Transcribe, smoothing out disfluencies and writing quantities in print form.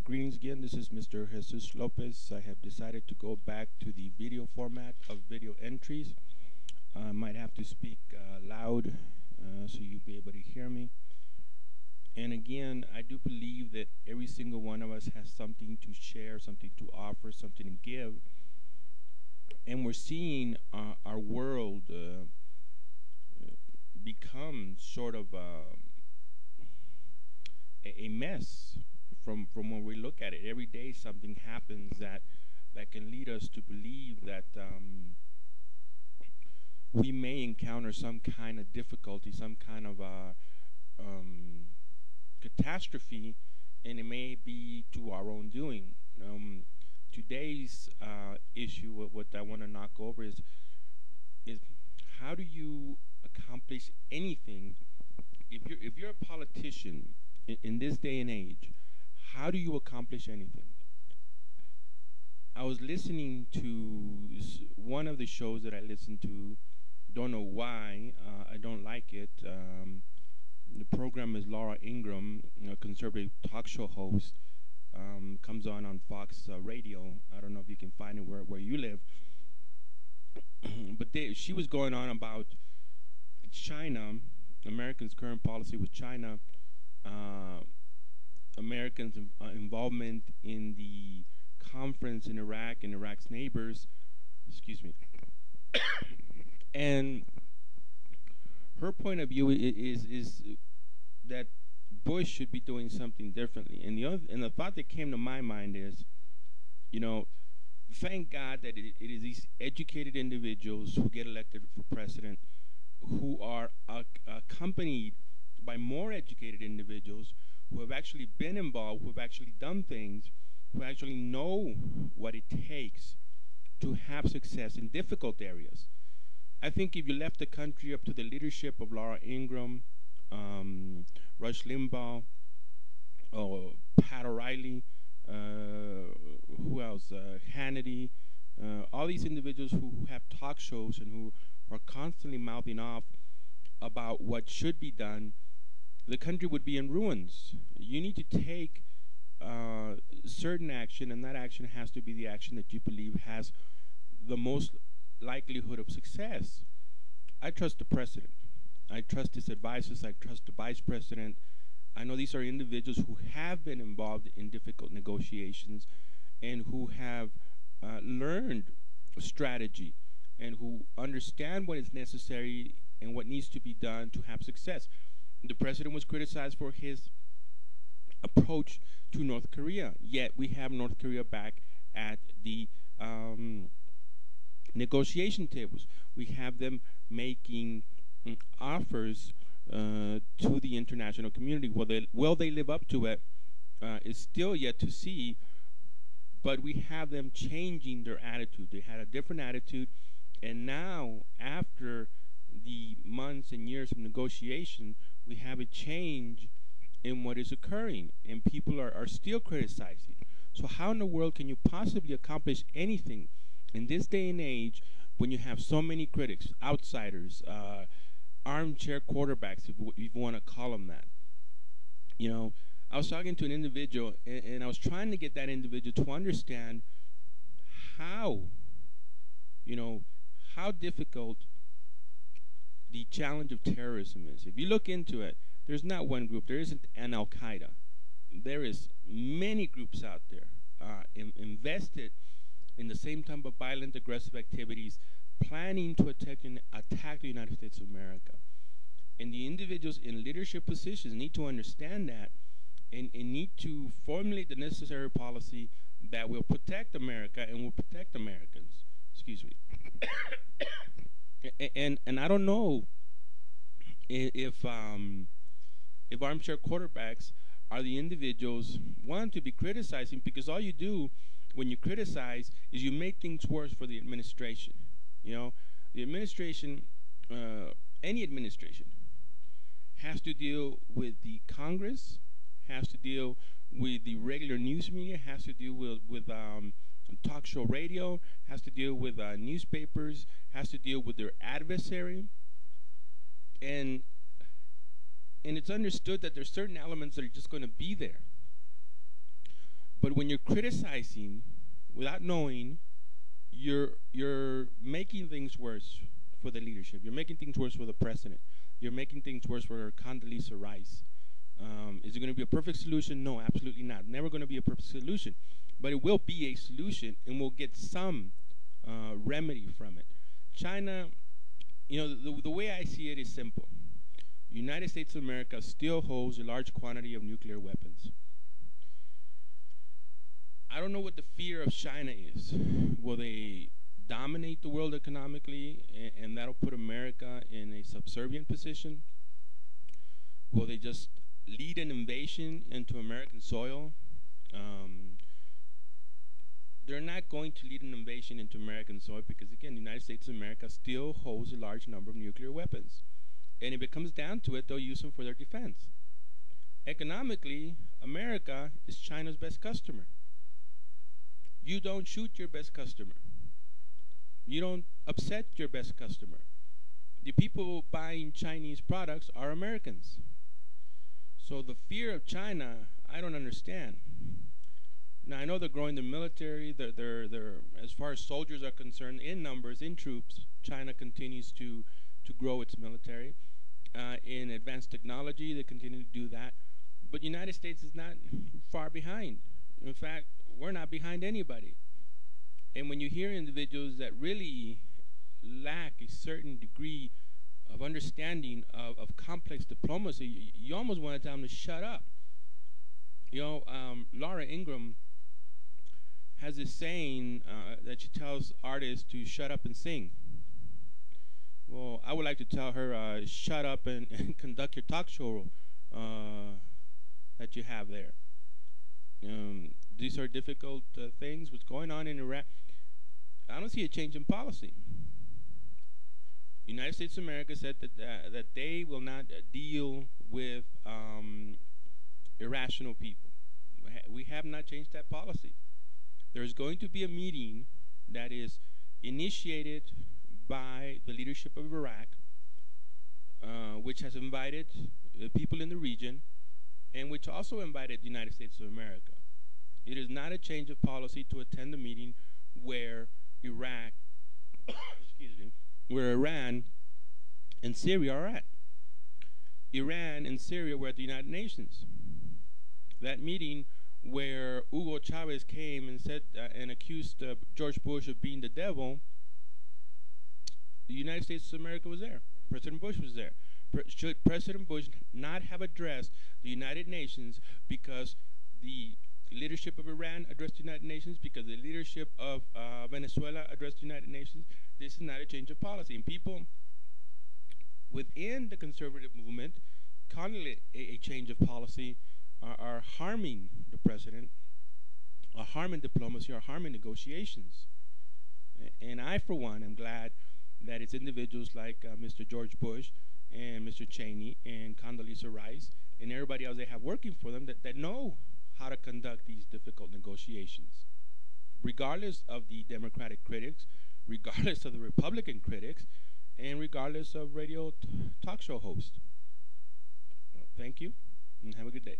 Greetings again. This is Mr. Jesus Lopez. I have decided to go back to the video format of video entries. I might have to speak loud so you'll be able to hear me. And again, I do believe that every single one of us has something to share, something to offer, something to give. And we're seeing our world become sort of a mess from when we look at it. Every day something happens that can lead us to believe that we may encounter some kind of difficulty, some kind of catastrophe, and it may be to our own doing. Today's issue, what I want to knock over is how do you accomplish anything if you're a politician in this day and age? How do you accomplish anything? I was listening to one of the shows that I listen to. Don't know why. I don't like it. The program is Laura Ingraham, a conservative talk show host. Comes on Fox Radio. I don't know if you can find it where you live. But she was going on about China, Americans' current policy with China, Americans' involvement in the conference in Iraq and Iraq's neighbors. Excuse me. And her point of view is that Bush should be doing something differently. And the thought that came to my mind is, thank God that it is these educated individuals who get elected for president who are accompanied by more educated individuals who have actually been involved, who have actually done things, who actually know what it takes to have success in difficult areas. I think if you left the country up to the leadership of Laura Ingraham, Rush Limbaugh, Pat O'Reilly, who else? Hannity, all these individuals who have talk shows and who are constantly mouthing off about what should be done, the country would be in ruins. You need to take certain action, and that action has to be the action that you believe has the most likelihood of success. I trust the president. I trust his advisors. I trust the vice president. I know these are individuals who have been involved in difficult negotiations and who have learned strategy and who understand what is necessary and what needs to be done to have success. The president was criticized for his approach to North Korea, yet we have North Korea back at the negotiation tables. We have them making offers to the international community. Will they live up to it is still yet to see, but we have them changing their attitude. They had a different attitude, and now, after the months and years of negotiation, we have a change in what is occurring, and people are still criticizing. So how in the world can you possibly accomplish anything in this day and age when you have so many critics, outsiders, armchair quarterbacks, if you want to call them that? I was talking to an individual, and I was trying to get that individual to understand how difficult the challenge of terrorism is. If you look into it, there's not one group. There isn't an Al-Qaeda. There is many groups out there invested in the same type of violent, aggressive activities, planning to attack the United States of America. And the individuals in leadership positions need to understand that and need to formulate the necessary policy that will protect America and will protect Americans. Excuse me. And I don't know if armchair quarterbacks are the individuals want to be criticizing, because all you do when you criticize is you make things worse for the administration. The administration, any administration, has to deal with the Congress, has to deal with the regular news media, has to deal with talk show radio, has to deal with newspapers, has to deal with their adversary, and it's understood that there's certain elements that are just going to be there. But when you're criticizing without knowing, you're making things worse for the leadership. You're making things worse for the president. You're making things worse for Condoleezza Rice. Is it going to be a perfect solution? No, absolutely not. Never going to be a perfect solution, but it will be a solution, and we'll get some remedy from it. China, the way I see it is simple. United States of America still holds a large quantity of nuclear weapons. I don't know what the fear of China is. Will they dominate the world economically, and that'll put America in a subservient position? Will they just lead an invasion into American soil? They're not going to lead an invasion into American soil because, again, the United States of America still holds a large number of nuclear weapons. And if it comes down to it, they'll use them for their defense. Economically, America is China's best customer. You don't shoot your best customer. You don't upset your best customer. The people buying Chinese products are Americans. So the fear of China, I don't understand. Now I know they're growing the military. They're as far as soldiers are concerned, in numbers, in troops, China continues to grow its military. In advanced technology, they continue to do that. But the United States is not far behind. In fact, we're not behind anybody. And when you hear individuals that really lack a certain degree of understanding of complex diplomacy, you almost want to tell them to shut up. Laura Ingraham has this saying that she tells artists to shut up and sing. Well, I would like to tell her, shut up and conduct your talk show that you have there. These are difficult things. What's going on in Iraq? I don't see a change in policy. The United States of America said that they will not deal with irrational people. We have not changed that policy. There is going to be a meeting that is initiated by the leadership of Iraq, which has invited people in the region, and which also invited the United States of America. It is not a change of policy to attend a meeting where Iraq, where Iran and Syria are at. Iran and Syria were at the United Nations. That meeting where Hugo Chavez came and said and accused George Bush of being the devil, the United States of America was there. President Bush was there. Should President Bush not have addressed the United Nations because the leadership of Iran addressed the United Nations, because the leadership of Venezuela addressed the United Nations? This is not a change of policy. And people within the conservative movement calling it a change of policy are harming the president, are harming diplomacy, are harming negotiations. And I, for one, am glad that it's individuals like Mr. George Bush and Mr. Cheney and Condoleezza Rice and everybody else they have working for them that know how to conduct these difficult negotiations, regardless of the Democratic critics, regardless of the Republican critics, and regardless of radio talk show hosts. Thank you, and have a good day.